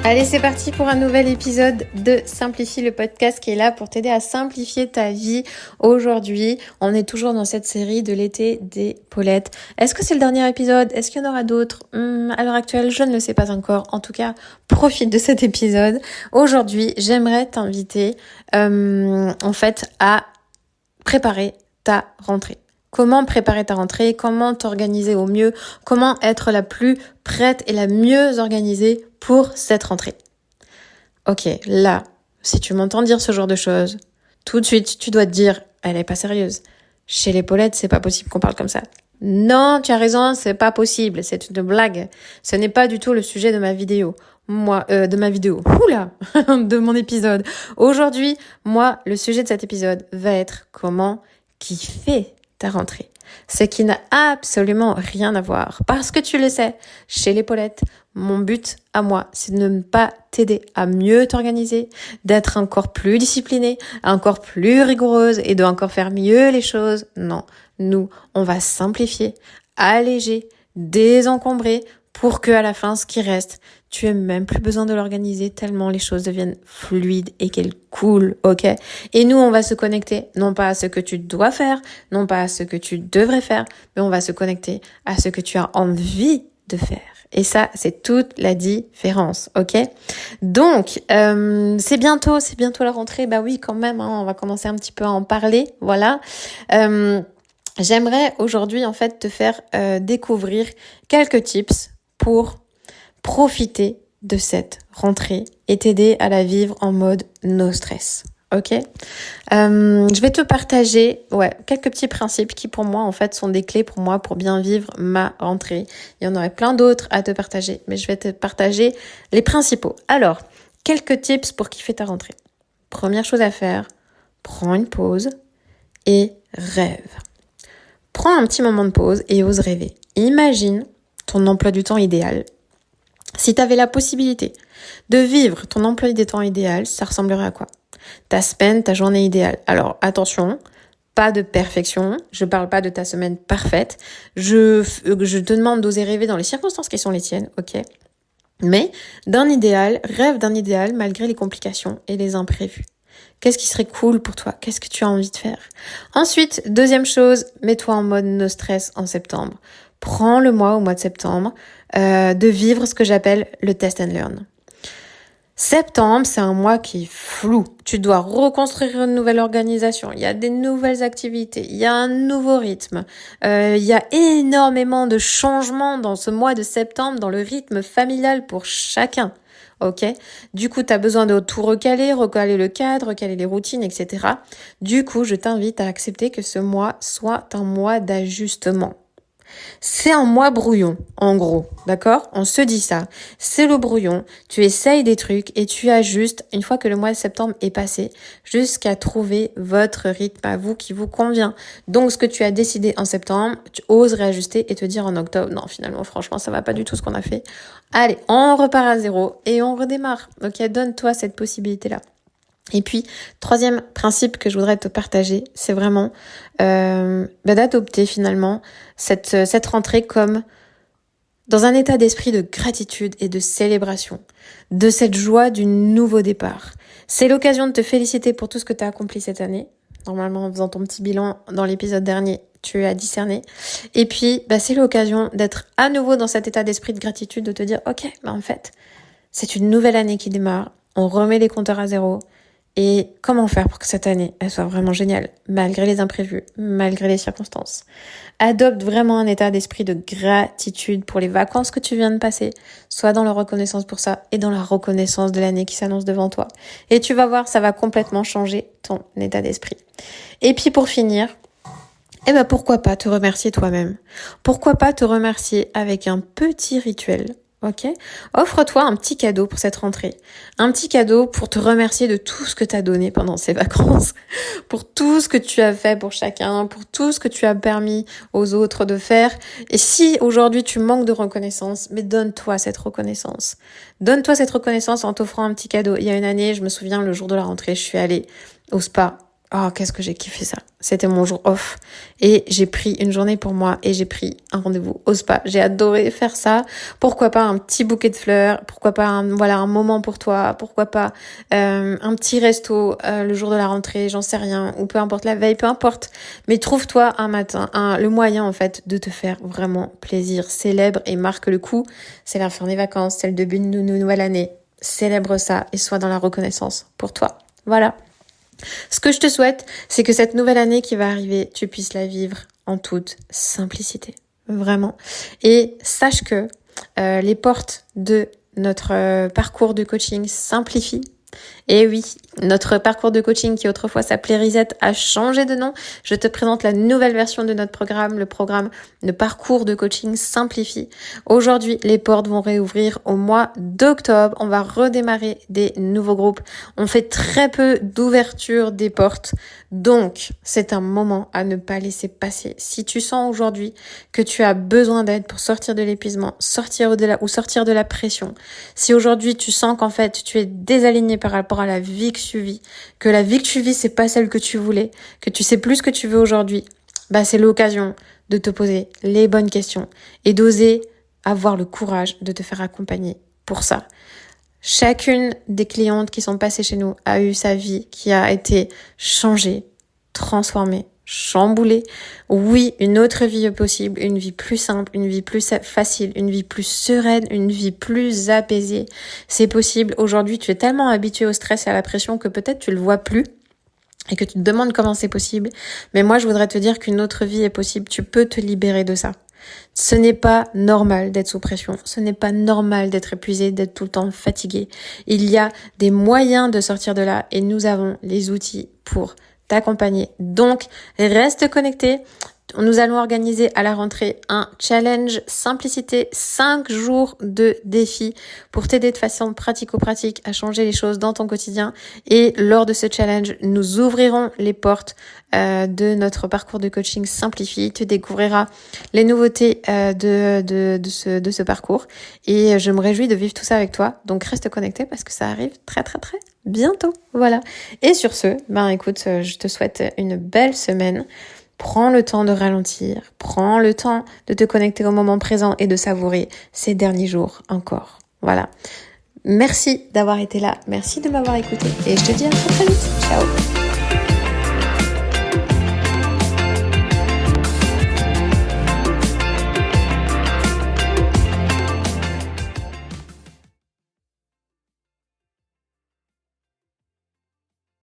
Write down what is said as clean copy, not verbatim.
Allez, c'est parti pour un nouvel épisode de Simplifie le podcast qui est là pour t'aider à simplifier ta vie. Aujourd'hui, on est toujours dans cette série de l'été des Paulettes. Est-ce que c'est le dernier épisode? Est-ce qu'il y en aura d'autres? À l'heure actuelle, je ne le sais pas encore. En tout cas, profite de cet épisode. Aujourd'hui, j'aimerais t'inviter à préparer ta rentrée. Comment préparer ta rentrée, comment t'organiser au mieux, comment être la plus prête et la mieux organisée pour cette rentrée. Ok, là, si tu m'entends dire ce genre de choses, tout de suite, tu dois te dire, elle est pas sérieuse. Chez les Paulettes, c'est pas possible qu'on parle comme ça. Non, tu as raison, c'est pas possible, c'est une blague. Ce n'est pas du tout le sujet de ma vidéo. De mon épisode. Aujourd'hui, le sujet de cet épisode va être comment kiffer ta rentrée. Ce qui n'a absolument rien à voir. Parce que tu le sais, chez les Paulettes, mon but à moi, c'est de ne pas t'aider à mieux t'organiser, d'être encore plus disciplinée, encore plus rigoureuse et de encore faire mieux les choses. Non, nous, on va simplifier, alléger, désencombrer pour que à la fin, ce qui reste, tu aies même plus besoin de l'organiser tellement les choses deviennent fluides et qu'elles coulent, ok? Et nous, on va se connecter, non pas à ce que tu dois faire, non pas à ce que tu devrais faire, mais on va se connecter à ce que tu as envie de faire. Et ça, c'est toute la différence, ok? Donc, c'est bientôt la rentrée. Bah oui, quand même, on va commencer un petit peu à en parler, voilà. J'aimerais aujourd'hui, te faire découvrir quelques tips pour profiter de cette rentrée et t'aider à la vivre en mode no stress. Ok, je vais te partager quelques petits principes qui pour moi sont des clés pour moi pour bien vivre ma rentrée. Il y en aurait plein d'autres à te partager, mais je vais te partager les principaux. Alors, quelques tips pour kiffer ta rentrée. Première chose à faire, prends une pause et rêve. Prends un petit moment de pause et ose rêver. Imagine ton emploi du temps idéal. Si tu avais la possibilité de vivre ton emploi du temps idéal, ça ressemblerait à quoi? Ta semaine, ta journée idéale. Alors, attention, pas de perfection. Je parle pas de ta semaine parfaite. Je te demande d'oser rêver dans les circonstances qui sont les tiennes, ok? Mais rêve d'un idéal malgré les complications et les imprévus. Qu'est-ce qui serait cool pour toi? Qu'est-ce que tu as envie de faire? Ensuite, deuxième chose, mets-toi en mode no stress en septembre. Prends le mois au mois de septembre de vivre ce que j'appelle le test and learn. Septembre, c'est un mois qui est flou. Tu dois reconstruire une nouvelle organisation. Il y a des nouvelles activités. Il y a un nouveau rythme. Il y a énormément de changements dans ce mois de septembre, dans le rythme familial pour chacun. Ok? Du coup, tu as besoin de tout recaler le cadre, recaler les routines, etc. Du coup, je t'invite à accepter que ce mois soit un mois d'ajustement. C'est un mois brouillon, en gros, d'accord? On se dit ça. C'est le brouillon, tu essayes des trucs et tu ajustes une fois que le mois de septembre est passé jusqu'à trouver votre rythme à vous qui vous convient. Donc, ce que tu as décidé en septembre, tu oses réajuster et te dire en octobre, non, finalement, franchement, ça va pas du tout ce qu'on a fait. Allez, on repart à zéro et on redémarre. Ok, donne-toi cette possibilité-là. Et puis, troisième principe que je voudrais te partager, c'est vraiment d'adopter finalement cette rentrée comme dans un état d'esprit de gratitude et de célébration, de cette joie du nouveau départ. C'est l'occasion de te féliciter pour tout ce que tu as accompli cette année. Normalement, en faisant ton petit bilan dans l'épisode dernier, tu as discerné. Et puis, c'est l'occasion d'être à nouveau dans cet état d'esprit de gratitude, de te dire, ok, en fait, c'est une nouvelle année qui démarre, on remet les compteurs à zéro. Et comment faire pour que cette année, elle soit vraiment géniale, malgré les imprévus, malgré les circonstances. Adopte vraiment un état d'esprit de gratitude pour les vacances que tu viens de passer. Sois dans la reconnaissance pour ça et dans la reconnaissance de l'année qui s'annonce devant toi. Et tu vas voir, ça va complètement changer ton état d'esprit. Et puis pour finir, pourquoi pas te remercier toi-même? Pourquoi pas te remercier avec un petit rituel? Ok, offre-toi un petit cadeau pour cette rentrée. Un petit cadeau pour te remercier de tout ce que tu as donné pendant ces vacances, pour tout ce que tu as fait pour chacun, pour tout ce que tu as permis aux autres de faire. Et si aujourd'hui tu manques de reconnaissance, mais donne-toi cette reconnaissance. Donne-toi cette reconnaissance en t'offrant un petit cadeau. Il y a une année, je me souviens, le jour de la rentrée, je suis allée au spa Oh, qu'est-ce que j'ai kiffé ça. C'était mon jour off. Et j'ai pris une journée pour moi et j'ai pris un rendez-vous au spa. J'ai adoré faire ça. Pourquoi pas un petit bouquet de fleurs. Pourquoi pas un moment pour toi. Pourquoi pas un petit resto le jour de la rentrée, j'en sais rien. Ou peu importe la veille, peu importe. Mais trouve-toi un matin, le moyen en fait de te faire vraiment plaisir. Célèbre et marque le coup. C'est la fin des vacances, c'est le début de nouvelle année. Célèbre ça et sois dans la reconnaissance pour toi. Voilà. Ce que je te souhaite, c'est que cette nouvelle année qui va arriver, tu puisses la vivre en toute simplicité. Vraiment. Et sache que les portes de notre parcours de coaching simplifient. Et oui, notre parcours de coaching qui autrefois s'appelait Reset a changé de nom. Je te présente la nouvelle version de notre programme, le programme de parcours de coaching Simplifie. Aujourd'hui, les portes vont réouvrir au mois d'octobre. On va redémarrer des nouveaux groupes. On fait très peu d'ouverture des portes. Donc, c'est un moment à ne pas laisser passer. Si tu sens aujourd'hui que tu as besoin d'aide pour sortir de l'épuisement, sortir de la pression, si aujourd'hui tu sens qu'en fait tu es désaligné par rapport à la vie que tu vis, que la vie que tu vis c'est pas celle que tu voulais, que tu sais plus ce que tu veux aujourd'hui, c'est l'occasion de te poser les bonnes questions et d'oser avoir le courage de te faire accompagner pour ça. Chacune des clientes qui sont passées chez nous a eu sa vie qui a été changée, transformée, chamboulée. Oui, une autre vie est possible, une vie plus simple, une vie plus facile, une vie plus sereine, une vie plus apaisée. C'est possible. Aujourd'hui, tu es tellement habitué au stress et à la pression que peut-être tu le vois plus et que tu te demandes comment c'est possible. Mais moi, je voudrais te dire qu'une autre vie est possible. Tu peux te libérer de ça. Ce n'est pas normal d'être sous pression, ce n'est pas normal d'être épuisé, d'être tout le temps fatigué. Il y a des moyens de sortir de là et nous avons les outils pour t'accompagner. Donc, reste connecté. Nous allons organiser à la rentrée un challenge simplicité, 5 jours de défi pour t'aider de façon pratico-pratique à changer les choses dans ton quotidien. Et lors de ce challenge, nous ouvrirons les portes de notre parcours de coaching Simplifie. Tu découvriras les nouveautés de ce parcours. Et je me réjouis de vivre tout ça avec toi. Donc reste connecté parce que ça arrive très très très bientôt. Voilà. Et sur ce, écoute, je te souhaite une belle semaine. Prends le temps de ralentir, prends le temps de te connecter au moment présent et de savourer ces derniers jours encore. Voilà. Merci d'avoir été là, merci de m'avoir écouté et je te dis à très très vite. Ciao.